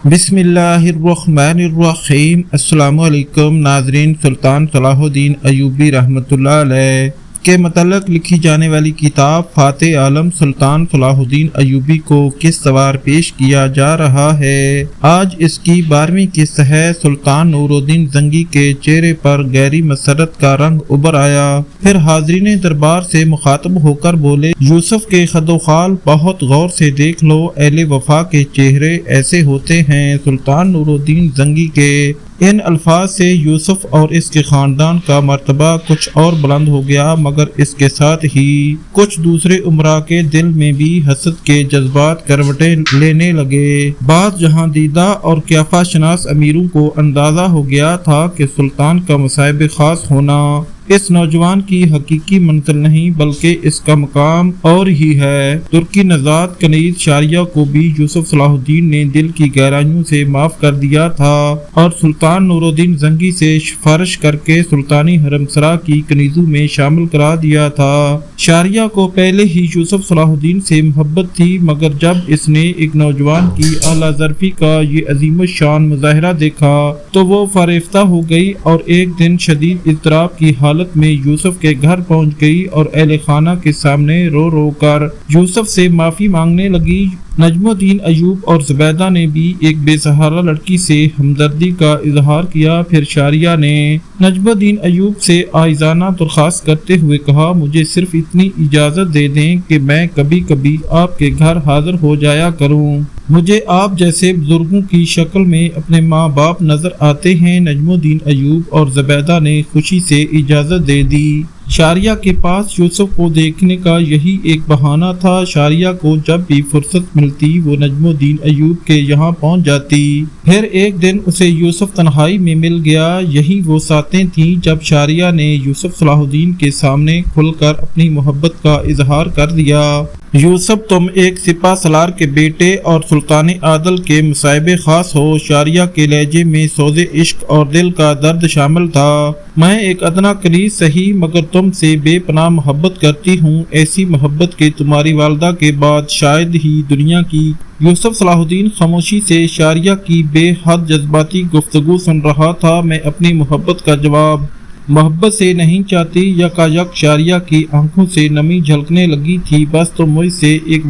بسم اللہ الرحمن الرحیم۔ السلام علیکم ناظرین، سلطان صلاح الدین ایوبی رحمۃ اللہ علیہ کے متعلق لکھی جانے والی کتاب فاتح عالم سلطان صلاح الدین ایوبی کو کس سوار پیش کیا جا رہا ہے۔ آج اس کی 12ویں قسط ہے۔ سلطان نور الدین زنگی کے چہرے پر گہری مسرت کا رنگ ابھر آیا، پھر حاضرین دربار سے مخاطب ہو کر بولے، یوسف کے خد و خال بہت غور سے دیکھ لو، اہل وفا کے چہرے ایسے ہوتے ہیں۔ سلطان نور الدین زنگی کے ان الفاظ سے یوسف اور اس کے خاندان کا مرتبہ کچھ اور بلند ہو گیا، مگر اس کے ساتھ ہی کچھ دوسرے امراء کے دل میں بھی حسد کے جذبات کروٹیں لینے لگے۔ بعض جہاں دیدہ اور قیافہ شناس امیروں کو اندازہ ہو گیا تھا کہ سلطان کا مصائب خاص ہونا اس نوجوان کی حقیقی منزل نہیں بلکہ اس کا مقام اور ہی ہے۔ ترکی نژاد کنیز شاریہ کو بھی یوسف صلاح الدین نے دل کی گہرائیوں سے معاف کر دیا تھا اور سلطان نور الدین زنگی سے سفارش کر کے سلطانی حرم سرا کی کنیزوں میں شامل کرا دیا تھا۔ شاریہ کو پہلے ہی یوسف صلاح الدین سے محبت تھی، مگر جب اس نے ایک نوجوان کی اعلیٰ ظرفی کا یہ عظیم الشان مظاہرہ دیکھا تو وہ فریفتہ ہو گئی اور ایک دن شدید اضطراب کی حالت میں یوسف کے گھر پہنچ گئی اور اہل خانہ کے سامنے رو رو کر یوسف سے معافی مانگنے لگی۔ نجم الدین ایوب اور زبیدہ نے بھی ایک بے سہارا لڑکی سے ہمدردی کا اظہار کیا۔ پھر شاریہ نے نجم الدین ایوب سے عاجزانہ درخواست کرتے ہوئے کہا، مجھے صرف اتنی اجازت دے دیں کہ میں کبھی کبھی آپ کے گھر حاضر ہو جایا کروں۔ مجھے آپ جیسے بزرگوں کی شکل میں اپنے ماں باپ نظر آتے ہیں۔ نجم الدین ایوب اور زبیدہ نے خوشی سے اجازت دے دی۔ شاریہ کے پاس یوسف کو دیکھنے کا یہی ایک بہانہ تھا۔ شاریہ کو جب بھی فرصت ملتی وہ نجم الدین ایوب کے یہاں پہنچ جاتی۔ پھر ایک دن اسے یوسف تنہائی میں مل گیا۔ یہی وہ ساتیں تھیں جب شاریہ نے یوسف صلاح الدین کے سامنے کھل کر اپنی محبت کا اظہار کر دیا۔ یوسف، تم ایک سپہ سالار کے بیٹے اور سلطان عادل کے مصائب خاص ہو۔ شاریہ کے لہجے میں سوز عشق اور دل کا درد شامل تھا۔ میں ایک ادنا کنیز سہی مگر تم سے بے پناہ محبت کرتی ہوں، ایسی محبت کہ تمہاری والدہ کے بعد شاید ہی دنیا کی۔ یوسف صلاح الدین خاموشی سے شاریہ کی بے حد جذباتی گفتگو سن رہا تھا۔ میں اپنی محبت کا جواب محبت سے نہیں چاہتی۔ یکایک شاریہ کی آنکھوں سے نمی جھلکنے لگی تھی۔ بس تم مجھ سے ایک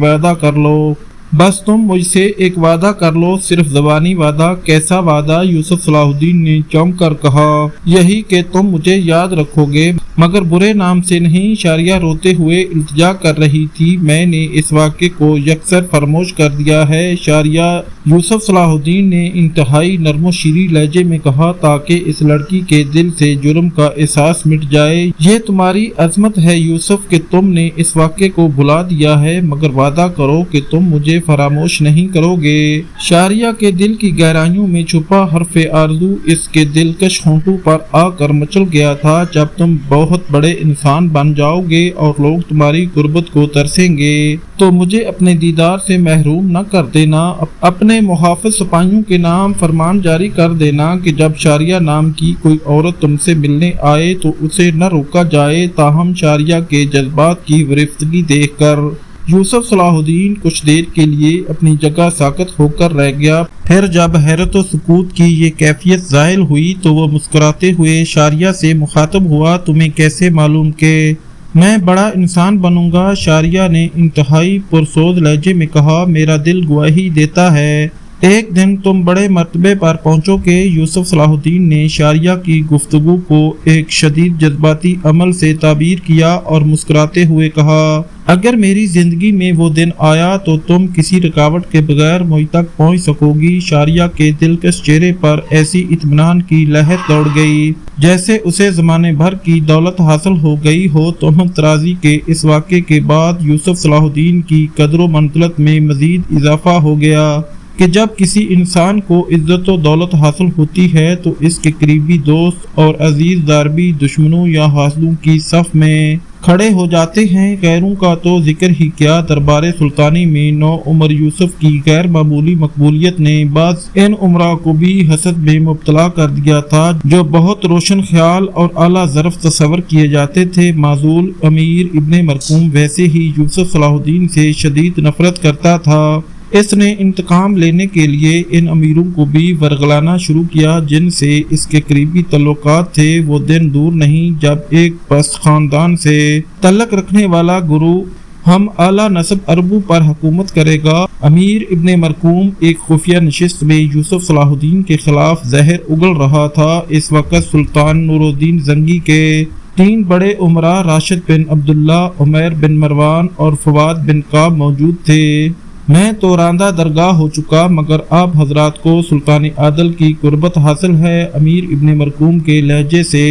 وعدہ کر لو، صرف زبانی وعدہ۔ کیسا وعدہ؟ یوسف صلاح الدین نے چونک کر کہا، یہی کہ تم مجھے یاد رکھو گے مگر برے نام سے نہیں۔ شاریہ روتے ہوئے التجا کر رہی تھی، میں نے اس واقعے کو یکسر فراموش کر دیا ہے۔ شاریہ، یوسف صلاح الدین نے انتہائی نرم و شیریں لہجے میں کہا، تاکہ اس لڑکی کے دل سے جرم کا احساس مٹ جائے۔ یہ تمہاری عظمت ہے یوسف کہ تم نے اس واقعے کو بھلا دیا ہے، مگر وعدہ کرو کہ تم مجھے فراموش نہیں کرو گے۔ شاریہ کے دل کی گہرائیوں میں چھپا حرف آرزو اس کے دلکش ہونٹوں پر آ کر مچل گیا تھا۔ جب تم بہت بڑے انسان بن جاؤ گے اور لوگ تمہاری قربت کو ترسیں گے تو مجھے اپنے دیدار سے محروم نہ کر دینا۔ اپنے محافظ سپاہیوں کے نام فرمان جاری کر دینا کہ جب شاریہ نام کی کوئی عورت تم سے ملنے آئے تو اسے نہ روکا جائے۔ تاہم شاریہ کے جذبات کی ورفتگی دیکھ کر یوسف صلاح الدین کچھ دیر کے لیے اپنی جگہ ساکت ہو کر رہ گیا۔ پھر جب حیرت و سکوت کی یہ کیفیت زائل ہوئی تو وہ مسکراتے ہوئے شاریہ سے مخاطب ہوا، تمہیں کیسے معلوم کہ میں بڑا انسان بنوں گا؟ شاریہ نے انتہائی پرسوز لہجے میں کہا، میرا دل گواہی دیتا ہے ایک دن تم بڑے مرتبے پر پہنچو گے۔ یوسف صلاح الدین نے شاریہ کی گفتگو کو ایک شدید جذباتی عمل سے تعبیر کیا اور مسکراتے ہوئے کہا، اگر میری زندگی میں وہ دن آیا تو تم کسی رکاوٹ کے بغیر مجھ تک پہنچ سکو گی۔ شاریہ کے دلکش چہرے پر ایسی اطمینان کی لہر دوڑ گئی جیسے اسے زمانے بھر کی دولت حاصل ہو گئی ہو۔ تہمت طرازی کے اس واقعے کے بعد یوسف صلاح الدین کی قدر و منزلت میں مزید اضافہ ہو گیا کہ جب کسی انسان کو عزت و دولت حاصل ہوتی ہے تو اس کے قریبی دوست اور عزیز داربی دشمنوں یا حاسدوں کی صف میں کھڑے ہو جاتے ہیں۔ غیروں کا تو ذکر ہی کیا، دربار سلطانی میں نو عمر یوسف کی غیر معمولی مقبولیت نے بعض ان عمراء کو بھی حسد میں مبتلا کر دیا تھا جو بہت روشن خیال اور اعلیٰ ظرف تصور کیے جاتے تھے۔ معزول امیر ابن مرقوم ویسے ہی یوسف صلاح الدین سے شدید نفرت کرتا تھا۔ اس نے انتقام لینے کے لیے ان امیروں کو بھی ورگلانا شروع کیا جن سے اس کے قریبی تعلقات تھے۔ وہ دن دور نہیں جب ایک پست خاندان سے تعلق رکھنے والا گروہ ہم اعلیٰ نسب عربوں پر حکومت کرے گا۔ امیر ابن مرقوم ایک خفیہ نشست میں یوسف صلاح الدین کے خلاف زہر اگل رہا تھا۔ اس وقت سلطان نور الدین زنگی کے 3 بڑے امراء راشد بن عبداللہ، عمیر بن مروان اور فواد بن کعب موجود تھے۔ میں تو راندہ درگاہ ہو چکا مگر آپ حضرات کو سلطان عادل کی قربت حاصل ہے۔ امیر ابن مرقوم کے لہجے سے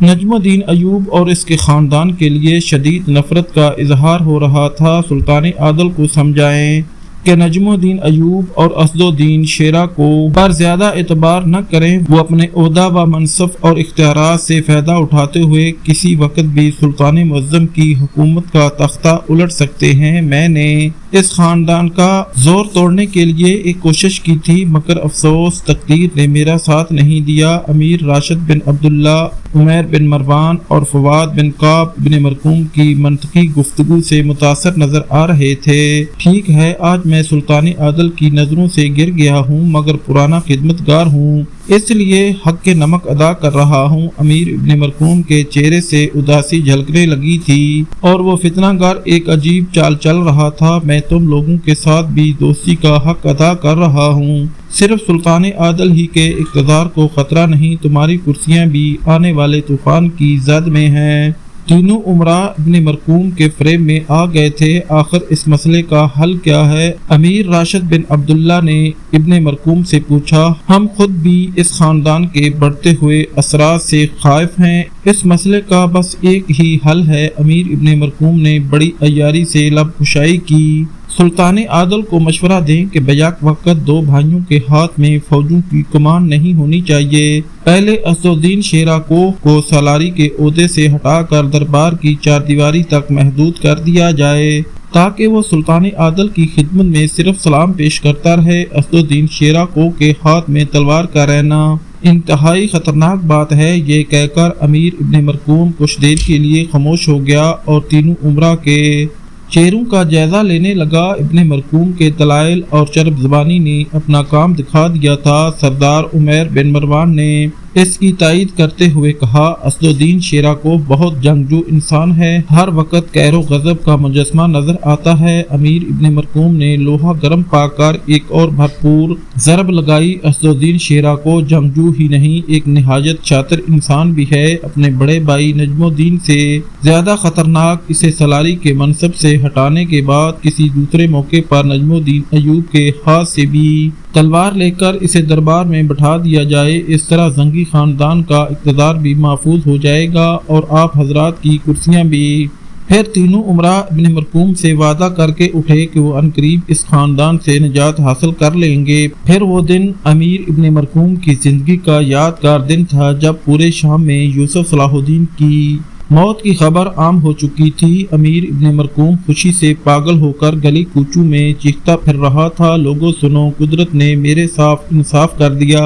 نجم الدین ایوب اور اس کے خاندان کے لیے شدید نفرت کا اظہار ہو رہا تھا۔ سلطان عادل کو سمجھائیں کہ نجم الدین ایوب اور اسد الدین شیرہ کو پر زیادہ اعتبار نہ کریں۔ وہ اپنے عہدہ و منصب اور اختیارات سے فائدہ اٹھاتے ہوئے کسی وقت بھی سلطان معظم کی حکومت کا تختہ الٹ سکتے ہیں۔ میں نے اس خاندان کا زور توڑنے کے لیے ایک کوشش کی تھی مگر افسوس تقدیر نے میرا ساتھ نہیں دیا۔ امیر راشد بن عبداللہ، عمیر بن مروان اور فواد بن کعب ابن مرقوم کی منطقی گفتگو سے متاثر نظر آ رہے تھے۔ ٹھیک ہے، آج میں سلطان عادل کی نظروں سے گر گیا ہوں مگر پرانا خدمتگار ہوں، اس لیے حق کے نمک ادا کر رہا ہوں۔ امیر ابن مرقوم کے چہرے سے اداسی جھلکنے لگی تھی اور وہ فتنہ گر ایک عجیب چال چل رہا تھا۔ میں تم لوگوں کے ساتھ بھی دوستی کا حق ادا کر رہا ہوں۔ صرف سلطان عادل ہی کے اقتدار کو خطرہ نہیں، تمہاری کرسیاں بھی آنے والے طوفان کی زد میں ہیں۔ تینوں امراء ابن مرقوم کے فریب میں آ گئے تھے۔ آخر اس مسئلے کا حل کیا ہے؟ امیر راشد بن عبداللہ نے ابن مرقوم سے پوچھا۔ ہم خود بھی اس خاندان کے بڑھتے ہوئے اثرات سے خائف ہیں۔ اس مسئلے کا بس ایک ہی حل ہے۔ امیر ابن مرقوم نے بڑی عیاری سے لب کشائی کی۔ سلطان عادل کو مشورہ دیں کہ بیک وقت 2 بھائیوں کے ہاتھ میں فوجوں کی کمان نہیں ہونی چاہیے۔ پہلے اسد الدین شیرہ کو سالاری کے عہدے سے ہٹا کر دربار کی 4 دیواری تک محدود کر دیا جائے تاکہ وہ سلطان عادل کی خدمت میں صرف سلام پیش کرتا رہے۔ اسد الدین شیرہ کو کے ہاتھ میں تلوار کا رہنا انتہائی خطرناک بات ہے۔ یہ کہہ کر امیر ابن مرقوم کچھ دیر کے لیے خاموش ہو گیا اور تینوں امراء کے چہروں کا جائزہ لینے لگا۔ ابن مرقوم کے دلائل اور چرب زبانی نے اپنا کام دکھا دیا تھا۔ سردار عمیر بن مروان نے اس کی تائید کرتے ہوئے کہا، اسد الدین شیرہ کو بہت جنگجو انسان ہے، ہر وقت قہر و غضب کا مجسمہ نظر آتا ہے۔ امیر ابن مرقوم نے لوہا گرم پا کر ایک اور بھرپور ضرب لگائی۔ اسد الدین شیرہ کو جنگجو ہی نہیں، ایک نہایت شاطر انسان بھی ہے۔ اپنے بڑے بھائی نجم الدین سے زیادہ خطرناک اسے سالاری کے منصب سے ہٹانے کے بعد کسی دوسرے موقع پر نجم الدین ایوب کے ہاتھ سے بھی تلوار لے کر اسے دربار میں بٹھا دیا جائے، اس طرح زنگی خاندان کا اقتدار بھی محفوظ ہو جائے گا اور آپ حضرات کی کرسیاں بھی۔ پھر تینوں امراء ابن مرقوم سے وعدہ کر کے اٹھے کہ وہ عنقریب اس خاندان سے نجات حاصل کر لیں گے۔ پھر وہ دن امیر ابن مرقوم کی زندگی کا یادگار دن تھا جب پورے شام میں یوسف صلاح الدین کی موت کی خبر عام ہو چکی تھی۔ امیر ابن مرقوم خوشی سے پاگل ہو کر گلی کوچوں میں چیختا پھر رہا تھا، لوگوں سنو، قدرت نے میرے ساتھ انصاف کر دیا۔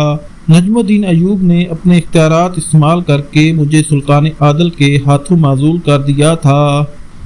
نجم الدین ایوب نے اپنے اختیارات استعمال کر کے مجھے سلطان عادل کے ہاتھوں معزول کر دیا تھا،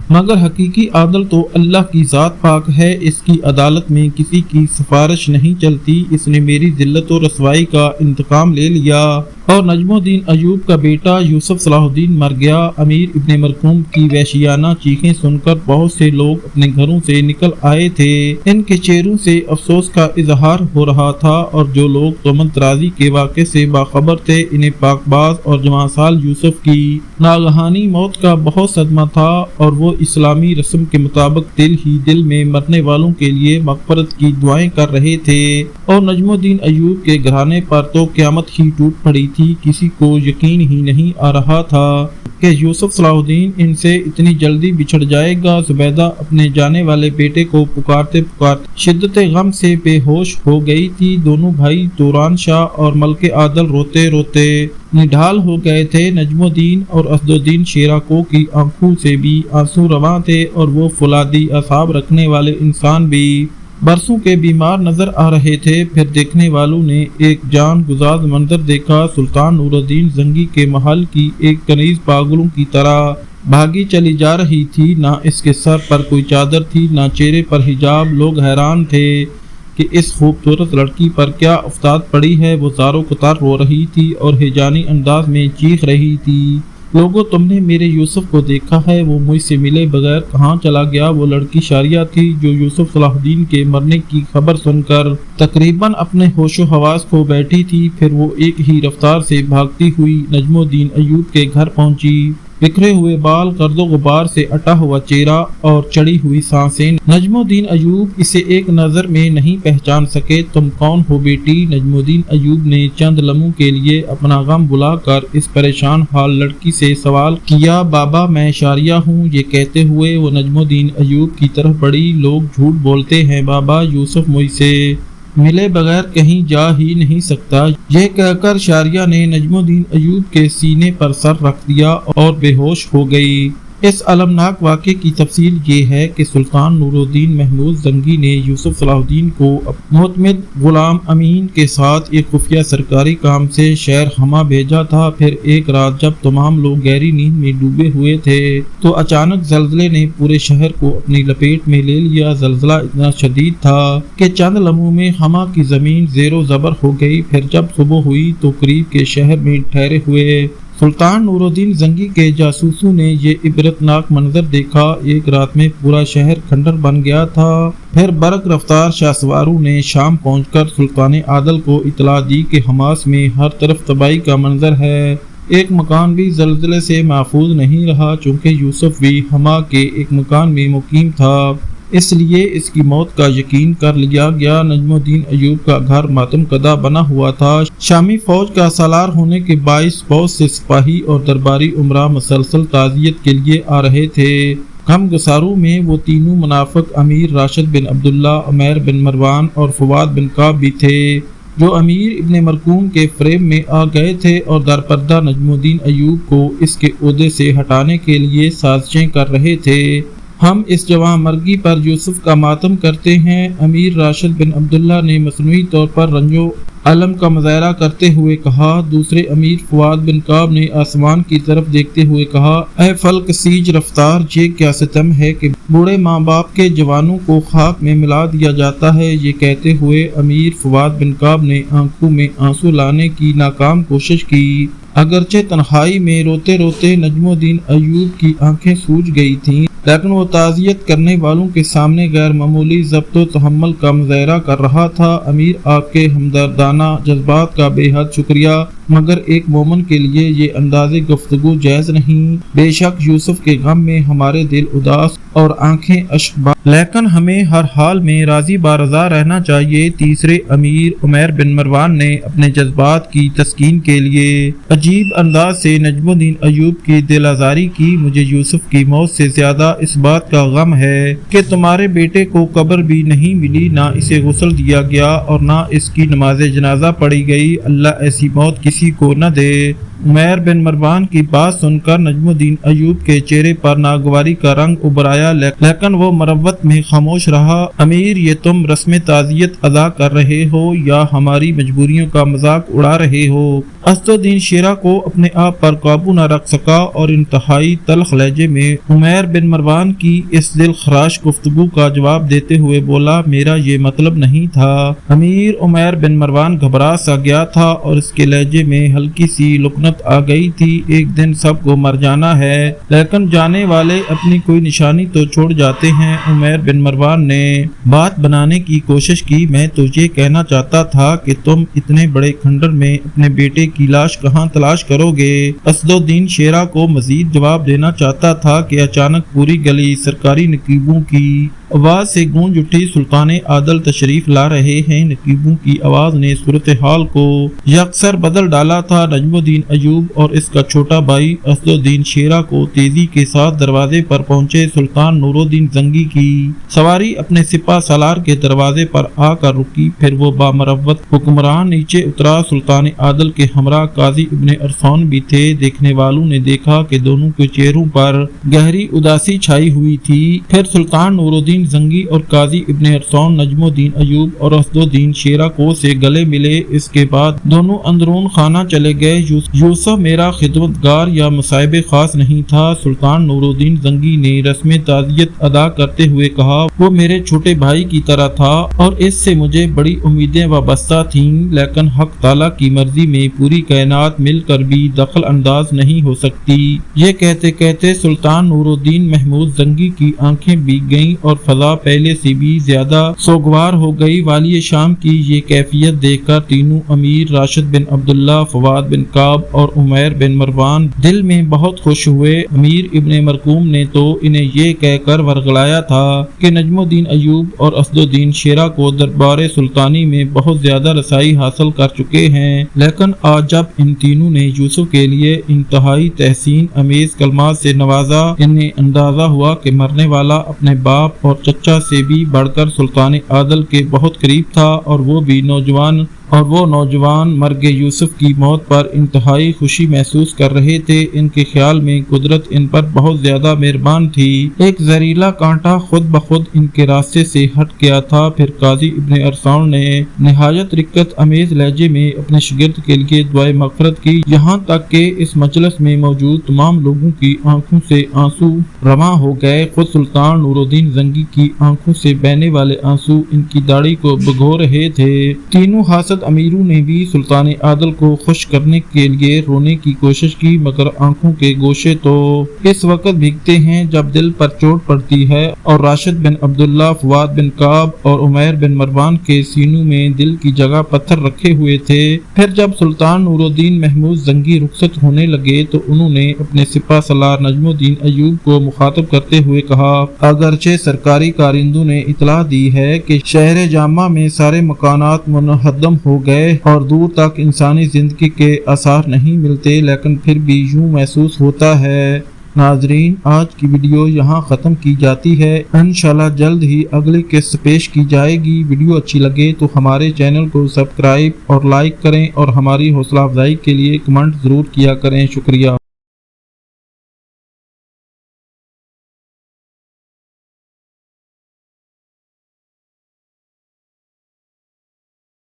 مگر حقیقی عادل تو اللہ کی ذات پاک ہے، اس کی عدالت میں کسی کی سفارش نہیں چلتی۔ اس نے میری ذلت و رسوائی کا انتقام لے لیا اور نجم الدین ایوب کا بیٹا یوسف صلاح الدین مر گیا۔ امیر ابن مرقوم کی وحشیانہ چیخیں سن کر بہت سے لوگ اپنے گھروں سے نکل آئے تھے۔ ان کے چہروں سے افسوس کا اظہار ہو رہا تھا اور جو لوگ تہمت رازی کے واقعے سے باخبر تھے انہیں پاک باز اور جوان سال یوسف کی ناگہانی موت کا بہت صدمہ تھا اور وہ اسلامی رسم کے مطابق دل ہی دل میں مرنے والوں کے لیے مغفرت کی دعائیں کر رہے تھے۔ اور نجم الدین ایوب کے گھرانے پر تو قیامت ہی ٹوٹ پڑی تھی۔ کسی کو یقین ہی نہیں آ رہا تھا کہ یوسف صلاح الدین ان سے اتنی جلدی بچھڑ جائے گا۔ زبیدہ اپنے جانے والے بیٹے کو پکارتے پکارتے شدت غم سے بے ہوش ہو گئی تھی۔ دونوں بھائی توران شاہ اور ملک عادل روتے روتے نڈھال ہو گئے تھے۔ نجم الدین اور اسد الدین شیرہ کو کی آنکھوں سے بھی آنسو رواں تھے اور وہ فولادی اعصاب رکھنے والے انسان بھی برسوں کے بیمار نظر آ رہے تھے۔ پھر دیکھنے والوں نے ایک جان گزار منظر دیکھا۔ سلطان نور الدین زنگی کے محل کی ایک کنیز پاگلوں کی طرح بھاگی چلی جا رہی تھی، نہ اس کے سر پر کوئی چادر تھی، نہ چہرے پر حجاب۔ لوگ حیران تھے کہ اس خوبصورت لڑکی پر کیا افتاد پڑی ہے۔ وہ زاروں قطار رو رہی تھی اور ہیجانی انداز میں چیخ رہی تھی، لوگوں تم نے میرے یوسف کو دیکھا ہے، وہ مجھ سے ملے بغیر کہاں چلا گیا؟ وہ لڑکی شاریہ تھی جو یوسف صلاح الدین کے مرنے کی خبر سن کر تقریباً اپنے ہوش و حواس کھو بیٹھی تھی۔ پھر وہ ایک ہی رفتار سے بھاگتی ہوئی نجم الدین ایوب کے گھر پہنچی۔ بکھرے ہوئے بال، گرد و غبار سے اٹا ہوا چہرہ اور چڑھی ہوئی سانسیں۔ نجم الدین ایوب اسے ایک نظر میں نہیں پہچان سکے۔ تم کون ہو بیٹی؟ نجم الدین ایوب نے چند لمحوں کے لیے اپنا غم بھلا کر اس پریشان حال لڑکی سے سوال کیا۔ بابا میں شاریہ ہوں۔ یہ کہتے ہوئے وہ نجم الدین ایوب کی طرف بڑھی۔ لوگ جھوٹ بولتے ہیں بابا، یوسف مجھ سے ملے بغیر کہیں جا ہی نہیں سکتا۔ یہ کہہ کر شاریہ نے نجم الدین ایوب کے سینے پر سر رکھ دیا اور بے ہوش ہو گئی۔ اس المناک واقعے کی تفصیل یہ ہے کہ سلطان نور الدین محمود زنگی نے یوسف صلاح الدین کو معتمد غلام امین کے ساتھ ایک خفیہ سرکاری کام سے شہر ہما بھیجا تھا۔ پھر ایک رات جب تمام لوگ گہری نیند میں ڈوبے ہوئے تھے تو اچانک زلزلے نے پورے شہر کو اپنی لپیٹ میں لے لیا۔ زلزلہ اتنا شدید تھا کہ چند لمحوں میں ہما کی زمین زیر و زبر ہو گئی۔ پھر جب صبح ہوئی تو قریب کے شہر میں ٹھہرے ہوئے سلطان نور الدین زنگی کے جاسوسوں نے یہ عبرتناک منظر دیکھا۔ ایک رات میں پورا شہر کھنڈر بن گیا تھا۔ پھر برق رفتار شاہ سواروں نے شام پہنچ کر سلطان عادل کو اطلاع دی کہ حماس میں ہر طرف تباہی کا منظر ہے۔ ایک مکان بھی زلزلے سے محفوظ نہیں رہا، چونکہ یوسف بھی ہما کے ایک مکان میں مقیم تھا، اس لیے اس کی موت کا یقین کر لیا گیا۔ نجم الدین ایوب کا گھر ماتم کدہ بنا ہوا تھا۔ شامی فوج کا سالار ہونے کے باعث بہت سے سپاہی اور درباری عمرہ مسلسل تعزیت کے لیے آ رہے تھے۔ غم گساروں میں وہ تینوں منافق امیر راشد بن عبداللہ، عمیر بن مروان اور فواد بن کعب بھی تھے، جو امیر ابن مرکوم کے فریب میں آ گئے تھے اور درپردہ نجم الدین ایوب کو اس کے عہدے سے ہٹانے کے لیے سازشیں کر رہے تھے۔ ہم اس جوان مرگی پر یوسف کا ماتم کرتے ہیں، امیر راشد بن عبداللہ نے مصنوعی طور پر رنج و الم کا مظاہرہ کرتے ہوئے کہا۔ دوسرے امیر فواد بن کعب نے آسمان کی طرف دیکھتے ہوئے کہا، اے فلک سیج رفتار، یہ کیا ستم ہے کہ بوڑھے ماں باپ کے جوانوں کو خاک میں ملا دیا جاتا ہے۔ یہ کہتے ہوئے امیر فواد بن کعب نے آنکھوں میں آنسو لانے کی ناکام کوشش کی۔ اگرچہ تنہائی میں روتے روتے نجم الدین ایوب کی آنکھیں سوج گئی تھیں، لیکن وہ تعزیت کرنے والوں کے سامنے غیر معمولی ضبط و تحمل کا مظاہرہ کر رہا تھا۔ امیر آپ کے ہمدردانہ جذبات کا بے حد شکریہ، مگر ایک مومن کے لیے یہ انداز گفتگو جائز نہیں۔ بے شک یوسف کے غم میں ہمارے دل اداس اور آنکھیں اشک لیکن ہمیں ہر حال میں راضی بارضا رہنا چاہیے۔ تیسرے امیر عمیر بن مروان نے اپنے جذبات کی تسکین کے لیے عجیب انداز سے نجم الدین ایوب کی دل آزاری کی۔ مجھے یوسف کی موت سے زیادہ اس بات کا غم ہے کہ تمہارے بیٹے کو قبر بھی نہیں ملی، نہ اسے غسل دیا گیا اور نہ اس کی نماز جنازہ پڑھی گئی۔ اللہ ایسی موت کسی کو نہ دے۔ عمیر بن مروان کی بات سن کر نجم الدین ایوب کے چہرے پر ناگواری کا رنگ ابھر آیا، لیکن وہ مروت میں خاموش رہا۔ امیر، یہ تم رسم تعزیت ادا کر رہے ہو یا ہماری مجبوریوں کا مذاق اڑا رہے ہو؟ اسدالدین شیرہ کو اپنے آپ پر قابو نہ رکھ سکا اور انتہائی تلخ لہجے میں عمیر بن مروان کی اس دل خراش گفتگو کا جواب دیتے ہوئے بولا، میرا یہ مطلب نہیں تھا۔ امیر عمیر بن مروان گھبرا سا گیا تھا اور اس کے لہجے میں ہلکی سی لکنت آ گئی تھی۔ ایک دن سب کو مر جانا ہے، لیکن جانے والے اپنی کوئی نشانی تو چھوڑ جاتے ہیں۔ عمیر بن مروان نے بات بنانے کی کوشش کی، میں تو یہ کہنا چاہتا تھا کہ تم اتنے بڑے کھنڈر میں اپنے بیٹے کی لاش کہاں تلاش کرو گے؟ اسدالدین شیرہ کو مزید جواب دینا چاہتا تھا کہ اچانک پوری گلی سرکاری نقیبوں کی آواز سے گونج اٹھی۔ سلطان عادل تشریف لا رہے ہیں۔ نقیبوں کی آواز نے صورتحال کو یکسر بدل ڈالا تھا۔ نجم الدین ایوب اور اس کا چھوٹا بھائی اسدالدین شیرہ کو تیزی کے ساتھ دروازے پر پہنچے۔ سلطان نور الدین زنگی کی سواری اپنے سپہ سالار کے دروازے پر آ کر رکی، پھر وہ بامروت حکمران نیچے اترا۔ سلطان عادل کے ہمراہ قاضی ابن عرفان بھی تھے۔ دیکھنے والوں نے دیکھا کہ دونوں کے چہروں پر گہری اداسی چھائی ہوئی تھی۔ پھر سلطان نور الدین الدین زنگی اور قاضی ابن ارسطو نجم الدین ایوب اور اسد الدین شیرہ کو سے گلے ملے۔ اس کے بعد دونوں اندرون خانہ چلے گئے۔ یوسف میرا خدمتگار یا مصاحب خاص نہیں تھا، سلطان نور الدین زنگی نے رسم تعزیت ادا کرتے ہوئے کہا، وہ میرے چھوٹے بھائی کی طرح تھا اور اس سے مجھے بڑی امیدیں وابستہ تھیں، لیکن حق تعالیٰ کی مرضی میں پوری کائنات مل کر بھی دخل انداز نہیں ہو سکتی۔ یہ کہتے کہتے سلطان نور الدین محمود زنگی کی آنکھیں بھیگ گئیں اور فضا پہلے سے بھی زیادہ سوگوار ہو گئی۔ والی شام کی یہ کیفیت دیکھ کر تینوں امیر راشد بن عبداللہ، فواد بن کعب اور عمیر بن مروان دل میں بہت خوش ہوئے۔ امیر ابن مرقوم نے تو انہیں یہ کہہ کر ورغلایا تھا کہ نجم الدین ایوب اور اسد الدین شیرہ کو دربار سلطانی میں بہت زیادہ رسائی حاصل کر چکے ہیں، لیکن آج جب ان تینوں نے یوسف کے لیے انتہائی تحسین امیز کلمات سے نوازا، انہیں اندازہ ہوا کہ مرنے والا اپنے باپ اور چچا سے بھی بڑھ کر سلطان عادل کے بہت قریب تھا، اور وہ نوجوان مرگ یوسف کی موت پر انتہائی خوشی محسوس کر رہے تھے۔ ان کے خیال میں قدرت ان پر بہت زیادہ مہربان تھی۔ ایک زہریلا کانٹا خود بخود ان کے راستے سے ہٹ گیا تھا۔ پھر قاضی ابن ارسطو نے نہایت رقت امیز لہجے میں اپنے شاگرد کے لیے دعائے مغفرت کی، یہاں تک کہ اس مجلس میں موجود تمام لوگوں کی آنکھوں سے آنسو رواں ہو گئے۔ خود سلطان نور الدین زنگی کی آنکھوں سے بہنے والے آنسو ان کی داڑھی کو بھگو رہے تھے۔ تینوں حاسد امیروں نے بھی سلطان عادل کو خوش کرنے کے لیے رونے کی کوشش کی، مگر آنکھوں کے گوشے تو اس وقت بھیگتے ہیں جب دل پر چوٹ پڑتی ہے، اور راشد بن عبداللہ، فواد بن کعب اور عمیر بن مروان کے سینوں میں دل کی جگہ پتھر رکھے ہوئے تھے۔ پھر جب سلطان نور الدین محمود زنگی رخصت ہونے لگے تو انہوں نے اپنے سپہ سالار نجم الدین ایوب کو مخاطب کرتے ہوئے کہا، اگرچہ سرکاری کارندوں نے اطلاع دی ہے کہ شہر جامع میں سارے مکانات منہدم ہو گئے اور دور تک انسانی زندگی کے آثار نہیں ملتے، لیکن پھر بھی یوں محسوس ہوتا ہے۔ ناظرین، آج کی ویڈیو یہاں ختم کی جاتی ہے۔ انشاءاللہ جلد ہی اگلی قسط پیش کی جائے گی۔ ویڈیو اچھی لگے تو ہمارے چینل کو سبسکرائب اور لائک کریں، اور ہماری حوصلہ افزائی کے لیے کمنٹ ضرور کیا کریں۔ شکریہ۔